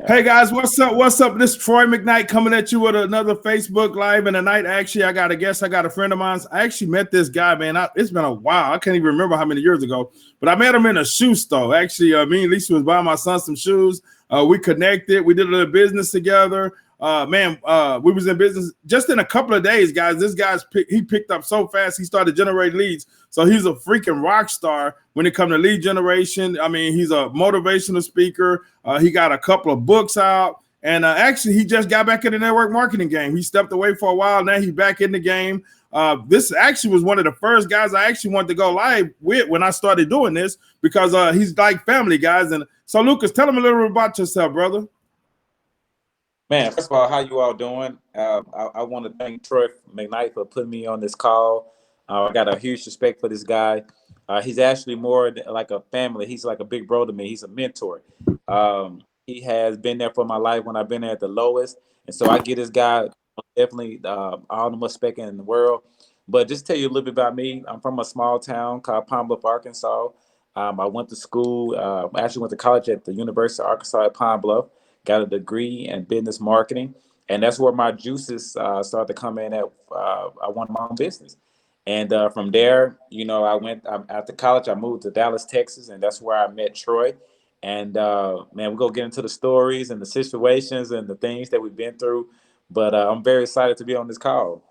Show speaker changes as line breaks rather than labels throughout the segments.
Hey guys, what's up? What's up? This is Troy McKnight coming at you with another Facebook Live. And tonight, actually, I got a guest. I got a friend of mine. I actually met this guy, man. It's been a while. I can't even remember how many years ago, but I met him in a shoe store. Actually, me and Lisa was buying my son some shoes. We connected. We did a little business together. We was in business just in a couple of days, guys. This guy's he picked up so fast. He started generating leads. So he's a freaking rock star when it comes to lead generation. I mean, he's a motivational speaker. He got a couple of books out, and actually, he just got back in the network marketing game. He stepped away for a while. Now he's back in the game. This actually was one of the first guys I actually wanted to go live with when I started doing this because he's like family, guys. And so, Lucas, tell him a little bit about yourself, brother.
Man, first of all, how you all doing? I want to thank Troy McKnight for putting me on this call. I got a huge respect for this guy. He's actually more like a family. He's like a big bro to me. He's a mentor. He has been there for my life when I've been at the lowest. And so I give this guy definitely all the respect in the world. But just to tell you a little bit about me, I'm from a small town called Pine Bluff, Arkansas. I went to school, actually went to college at the University of Arkansas at Pine Bluff. Got a degree in business marketing, and that's where my juices started to come in at. I wanted my own business, and from there, I went after college. I moved to Dallas, Texas, and that's where I met Troy. And man, we're gonna get into the stories and the situations and the things that we've been through. But I'm very excited to be on this call.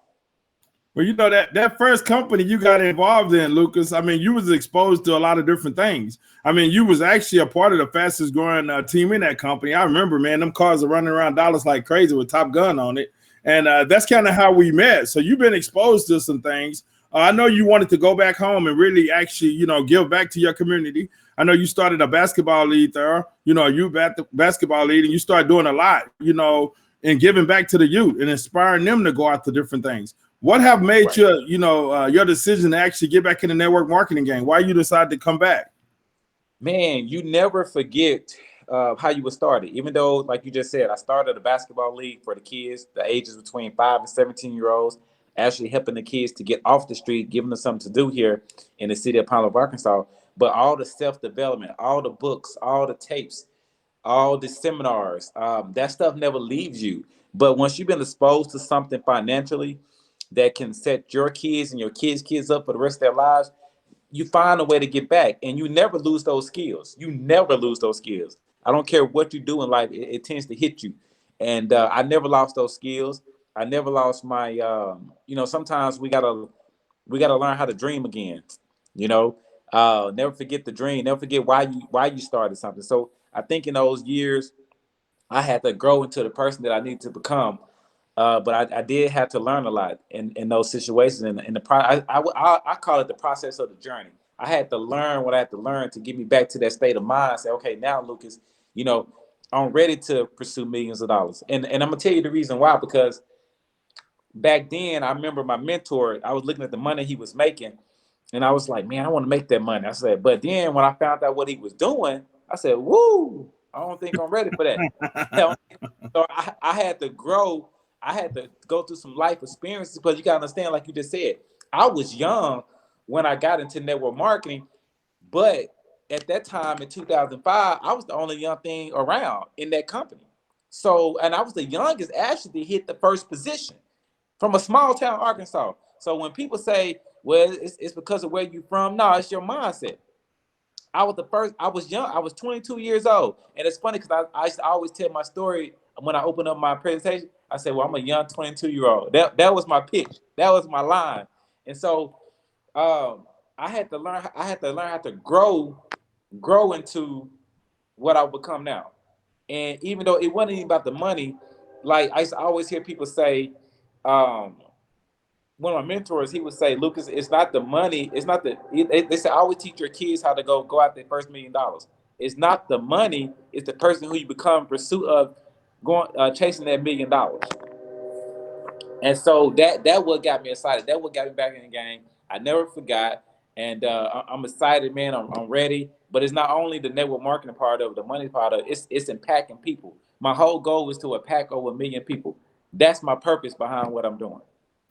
Well, that first company you got involved in, Lucas, I mean, you was exposed to a lot of different things. I mean, you was actually a part of the fastest growing team in that company. I remember, man, them cars are running around Dallas like crazy with Top Gun on it. And that's kind of how we met. So you've been exposed to some things. I know you wanted to go back home and really actually, give back to your community. I know you started a basketball league there, you basketball league, and you started doing a lot, and giving back to the youth and inspiring them to go out to different things. What have made your decision to actually get back in the network marketing game? Why you decided to come back?
Man, you never forget how you were started. Even though, like you just said, I started a basketball league for the kids, the ages between 5 and 17-year-olds, actually helping the kids to get off the street, giving them something to do here in the city of Pine Bluff, Arkansas. But all the self-development, all the books, all the tapes, all the seminars, that stuff never leaves you. But once you've been exposed to something financially that can set your kids and your kids' up for the rest of their lives, you find a way to get back, and you never lose those skills. You never lose those skills. I don't care what you do in life; it tends to hit you. And I never lost those skills. I never lost my. Sometimes we gotta learn how to dream again. Never forget the dream. Never forget why you started something. So I think in those years, I had to grow into the person that I need to become. But I did have to learn a lot in those situations. And I call it the process of the journey. I had to learn what I had to learn to get me back to that state of mind. Say, okay, now Lucas, I'm ready to pursue millions of dollars. And I'm gonna tell you the reason why. Because back then, I remember my mentor. I was looking at the money he was making, and I was like, man, I want to make that money. I said, but then when I found out what he was doing, I said, woo, I don't think I'm ready for that. So I had to grow. I had to go through some life experiences, because you got to understand, like you just said, I was young when I got into network marketing, but at that time in 2005, I was the only young thing around in that company. So, and I was the youngest actually to hit the first position from a small town, Arkansas. So when people say, well, it's because of where you're from, no, it's your mindset. I was the first. I was young. I was 22 years old, and it's funny because I used to always tell my story when I open up my presentation. I say, "Well, I'm a young 22-year-old." That was my pitch. That was my line. And so I had to learn. I had to learn how to grow into what I've become now. And even though it wasn't even about the money, like I used to always hear people say, um, one of my mentors, he would say, Lucas, it's not the money. It's not the, they say, always teach your kids how to go out their first $1,000,000. It's not the money. It's the person who you become in pursuit of chasing that $1,000,000. And so that what got me excited. That what got me back in the game. I never forgot. And I'm excited, man. I'm ready. But it's not only the network marketing part of it, the money part of it. It's impacting people. My whole goal is to impact over 1,000,000 people. That's my purpose behind what I'm doing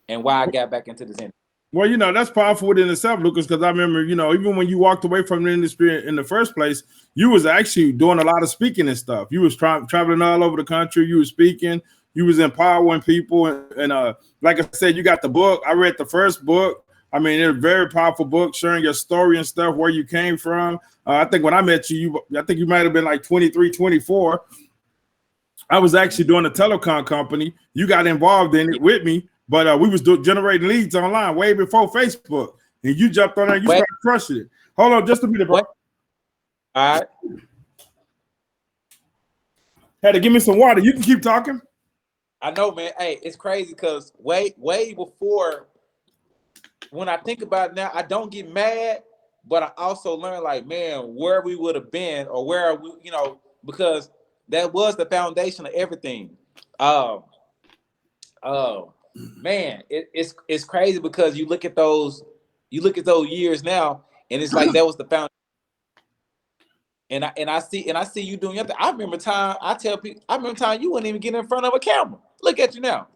and why I got back into this industry.
Well, that's powerful within itself, Lucas, because I remember, even when you walked away from the industry in the first place, you was actually doing a lot of speaking and stuff. You was traveling all over the country. You was speaking. You was empowering people. And like I said, you got the book. I read the first book. I mean, it's a very powerful book, sharing your story and stuff, where you came from. I think when I met you, I think you might have been like 23, 24. I was actually doing a telecom company. You got involved in it with me. But we was generating leads online way before Facebook, and you jumped on there and you started crushing it. Hold on just a minute, bro.
All right.
Had to give me some water. You can keep talking.
I know, man. Hey, it's crazy because way before, when I think about it now, I don't get mad, but I also learn, like, man, where we would have been or where we, because that was the foundation of everything. Man, it's crazy because you look at those years now, and it's like that was the foundation. And I see you doing your thing. I remember time you wouldn't even get in front of a camera. Look at you now.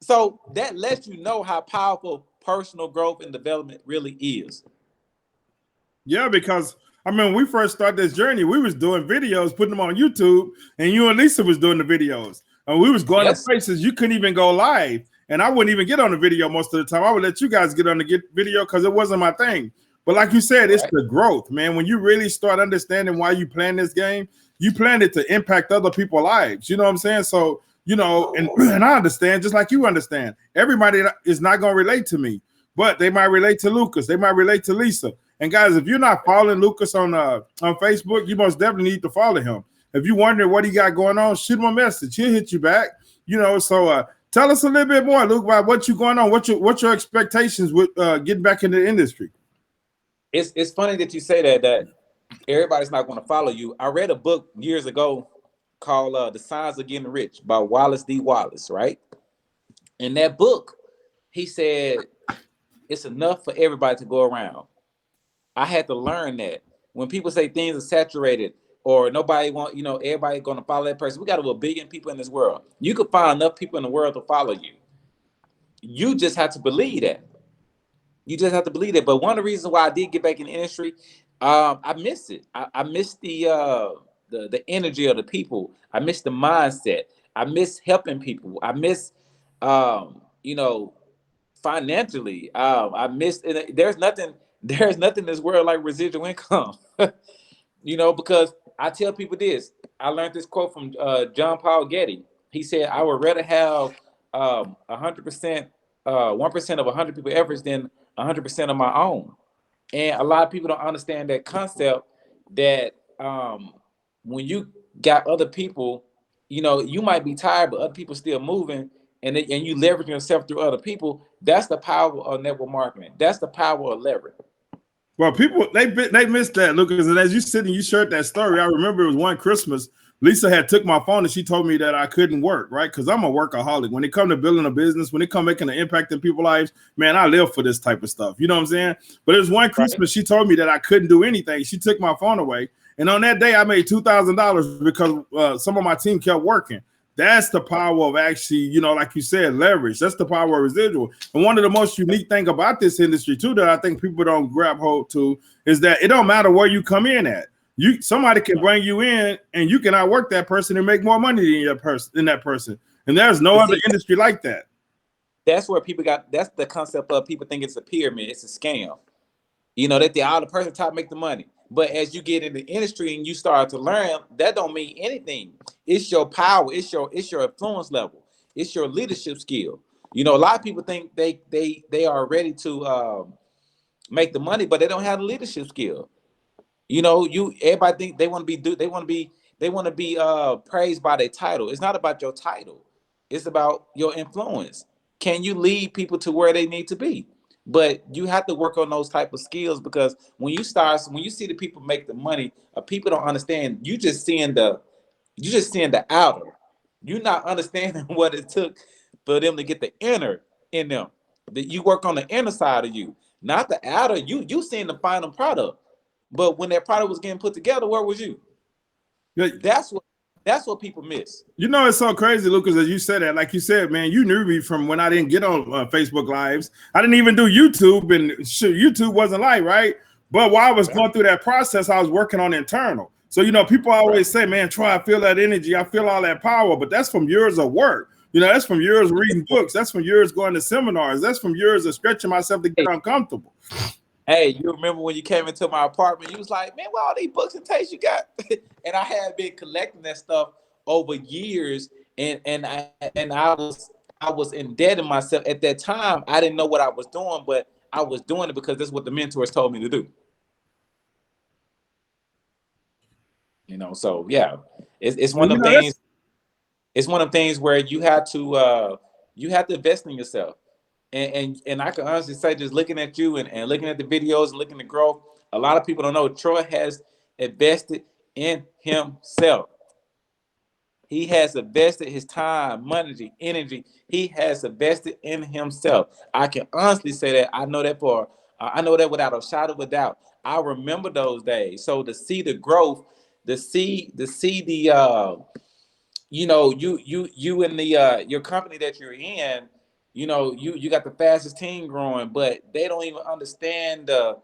So that lets you know how powerful personal growth and development really is.
Yeah, because I mean, when we first started this journey, we was doing videos, putting them on YouTube, and you and Lisa was doing the videos. And we was going to places you couldn't even go live. And I wouldn't even get on the video most of the time. I would let you guys get on the video because it wasn't my thing. But like you said, it's the growth, man. When you really start understanding why you plan this game, you plan it to impact other people's lives. You know what I'm saying? So, and I understand, just like you understand. Everybody is not going to relate to me, but they might relate to Lucas. They might relate to Lisa. And guys, if you're not following Lucas on Facebook, you most definitely need to follow him. If you're wondering what he got going on, shoot him a message. He'll hit you back. So tell us a little bit more, Luke, about what you're going on. What's your expectations with getting back in the industry?
It's funny that you say that everybody's not going to follow you. I read a book years ago called The Signs of Getting Rich by Wallace D. Wallace, right? In that book, he said it's enough for everybody to go around. I had to learn that when people say things are saturated or nobody want, everybody going to follow that person. We got over 1 billion people in this world. You could find enough people in the world to follow you. You just have to believe that. But one of the reasons why I did get back in the industry, I miss it. I miss the energy of the people. I miss the mindset. I miss helping people. I miss, financially. I miss. There's nothing in this world like residual income. Because I tell people this. I learned this quote from John Paul Getty. He said, "I would rather have 100%, 1% of 100 people efforts than 100% of my own." And a lot of people don't understand that concept. That when you got other people, you might be tired, but other people still moving, and you leverage yourself through other people. That's the power of network marketing. That's the power of leverage.
Well, people they missed that, Lucas. And as you sit and you shared that story, I remember it was one Christmas. Lisa had took my phone and she told me that I couldn't work, right? Because I'm a workaholic. When it comes to building a business, when it comes making an impact in people's lives, man, I live for this type of stuff. You know what I'm saying? But it was one Christmas, she told me that I couldn't do anything. She took my phone away. And on that day, I made $2,000 because some of my team kept working. That's the power of actually, like you said, leverage. That's the power of residual. And one of the most unique thing about this industry too, that I think people don't grab hold to, is that it don't matter where you come in at. Somebody can bring you in and you can outwork that person and make more money than that person. And there's no other industry like that.
That's where that's the concept of people think it's a pyramid. It's a scam. That the person top make the money. But as you get in the industry and you start to learn, that don't mean anything. It's your power. It's your influence level. It's your leadership skill. A lot of people think they are ready to make the money, but they don't have the leadership skill. Everybody think they want to be praised by their title. It's not about your title. It's about your influence. Can you lead people to where they need to be? But you have to work on those type of skills, because when you see the people make the money, people don't understand. You just seeing the outer. You're not understanding what it took for them to get the inner in them. That you work on the inner side of you, not the outer. You seeing the final product, but when that product was getting put together, where was you?
Yeah.
That's what That's what people miss.
You know, it's so crazy, Lucas, as you said that. Like you said, man, you knew me from when I didn't get on Facebook Lives. I didn't even do YouTube, and shoot, YouTube wasn't like, right? But while I was going through that process, I was working on internal. So, you know, people always say, man, Troy, I feel that energy. I feel all that power. But that's from years of work. You know, that's from years reading books. That's from years going to seminars. That's from years of stretching myself to get uncomfortable.
Hey, you remember when you came into my apartment, you was like, man, what all these books and tapes you got? And I had been collecting that stuff over years, and I was indebting myself. At that time, I didn't know what I was doing, but I was doing it because that's what the mentors told me to do. You know, so yeah, it's one of them things. It's one of the things where you have to invest in yourself. And I can honestly say, just looking at you and looking at the videos and looking at growth, a lot of people don't know Troy has invested in himself. He has invested his time, money, energy. He has invested in himself. I can honestly say that. I know that without a shadow of a doubt. I remember those days. So to see the growth, to see the you know, you and the your company that you're in, you know, you got the fastest team growing, but they don't even understand the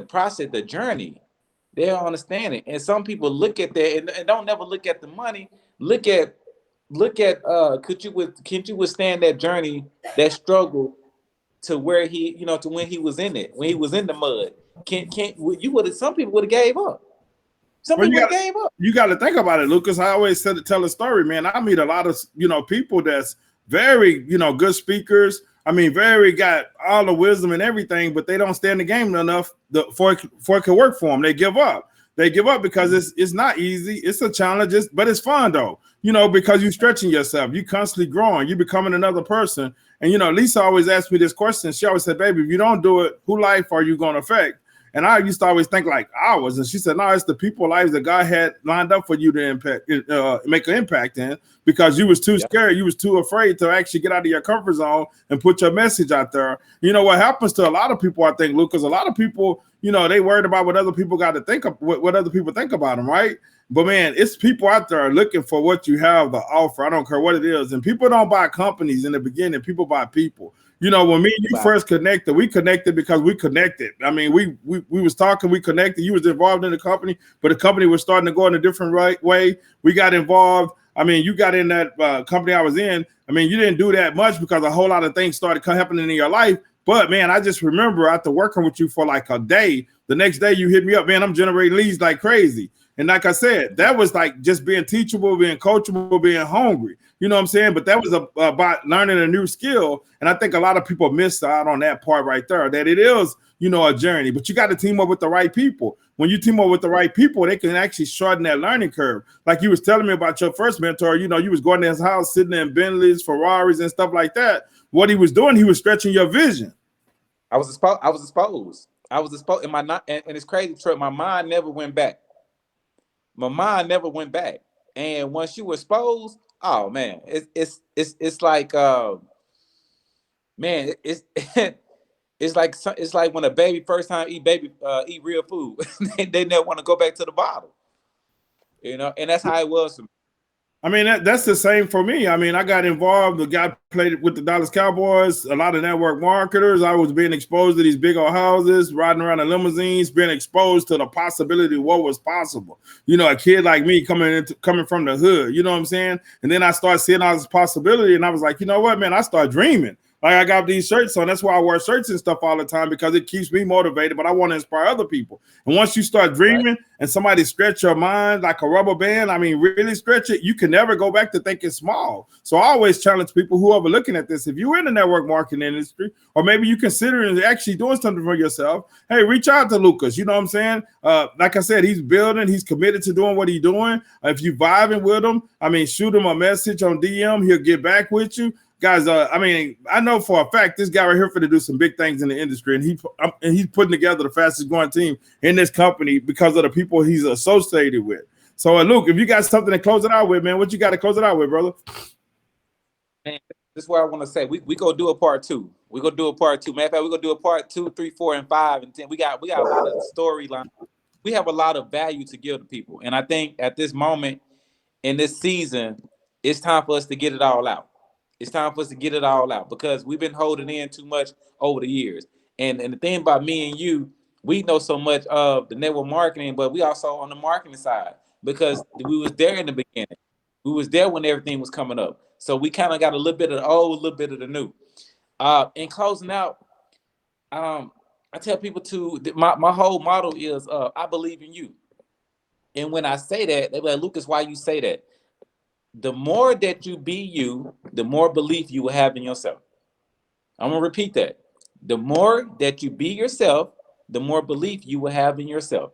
process, the journey. They don't understand it. And some people look at that and don't never look at the money. Look at can you withstand that journey, that struggle to where he, you know, to when he was in it, when he was in the mud. Can't you would have some people would have gave up. Some people would have gave up.
You got to think about it, Lucas. I always said to tell a story, man. I meet a lot of, you know, people that's very, you know, good speakers. I mean, very got all the wisdom and everything, but they don't stay in the game enough for it can work for them. They give up. They give up because it's not easy. It's a challenge, but it's fun though. You know, because you're stretching yourself. You constantly growing. You're becoming another person. And you know, Lisa always asked me this question. She always said, "Baby, if you don't do it, who life are you going to affect?" And I used to always think like ours. And she said, no, it's the people lives that God had lined up for you to impact, make an impact in, because you was too scared. You was too afraid to actually get out of your comfort zone and put your message out there. You know, what happens to a lot of people, I think, Lucas, a lot of people, you know, they worried about what other people got to think of, what other people think about them, right? But man, it's people out there looking for what you have to offer. I don't care what it is. And people don't buy companies in the beginning. People buy people. You know, when me and you first connected, we connected because we connected. I mean, we was talking, we connected. You was involved in the company, but the company was starting to go in a different way. We got involved. I mean, you got in that company I was in. I mean, you didn't do that much because a whole lot of things started happening in your life. But man, I just remember after working with you for like a day, the next day you hit me up, man, I'm generating leads like crazy. And like I said, that was like just being teachable, being coachable, being hungry. You know what I'm saying? But that was about learning a new skill. And I think a lot of people miss out on that part right there, that it is, you know, a journey. But you got to team up with the right people. When you team up with the right people, they can actually shorten that learning curve. Like you was telling me about your first mentor, you know, you was going to his house, sitting in Bentleys, Ferraris, and stuff like that. What he was doing, he was stretching your vision.
I was exposed. And it's crazy, Troy. My mind never went back. And once you expose, oh man, it's like man, it's it's like when a baby first time eat real food. they never want to go back to the bottle. You know, and that's how it was for me.
I mean, that's the same for me. I mean, I got involved. The guy played with the Dallas Cowboys, a lot of network marketers. I was being exposed to these big old houses, riding around in limousines, being exposed to the possibility of what was possible. You know, a kid like me coming from the hood, you know what I'm saying? And then I started seeing all this possibility, and I was like, you know what, man, I started dreaming. Like I got these shirts on. That's why I wear shirts and stuff all the time, because it keeps me motivated, but I want to inspire other people. And once you start dreaming and somebody stretch your mind like a rubber band, I mean, really stretch it, you can never go back to thinking small. So I always challenge people who are looking at this. If you're in the network marketing industry, or maybe you considering actually doing something for yourself, hey, reach out to Lucas. You know what I'm saying? Like I said, he's building, he's committed to doing what he's doing. If you vibing with him, I mean, shoot him a message on DM. He'll get back with you. Guys, I mean, I know for a fact this guy right here for to do some big things in the industry, and he's putting together the fastest growing team in this company because of the people he's associated with. So, Luke, if you got something to close it out with, man, what you got to close it out with, brother?
Man, this is what I want to say. We go do a part 2. We go do a part 2. Matter of fact, we go do a part 2, 3, 4, and 5, and 10. We got a lot of storyline we have a lot of value to give to people. And I think at this moment in this season, it's time for us to get it all out. It's time for us to get it all out because we've been holding in too much over the years. And the thing about me and you, we know so much of the network marketing, but we also on the marketing side because we was there in the beginning. We was there when everything was coming up. So we kind of got a little bit of the old, a little bit of the new. In closing out, I tell people my whole model is I believe in you. And when I say that, they be like, Lucas, why you say that? The more that you be you, the more belief you will have in yourself. I'm gonna repeat that. The more that you be yourself, the more belief you will have in yourself.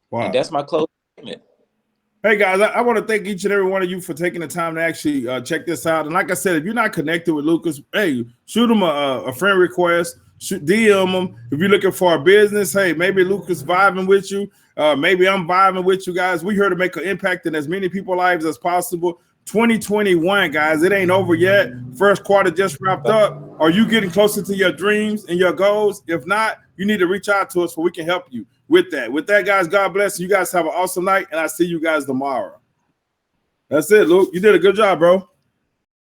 Wow.
And that's my closing statement.
Hey guys, I want to thank each and every one of you for taking the time to actually check this out. And like I said, if you're not connected with Lucas, hey, shoot him a friend request, DM him. If you're looking for a business, hey, maybe Lucas vibing with you. Maybe I'm vibing with you guys. We're here to make an impact in as many people's lives as possible. 2021, guys, it ain't over yet. First quarter just wrapped up. Are you getting closer to your dreams and your goals? If not, you need to reach out to us so we can help you with that. With that, guys, God bless you. You guys have an awesome night, and I'll see you guys tomorrow. That's it, Luke. You did a good job, bro.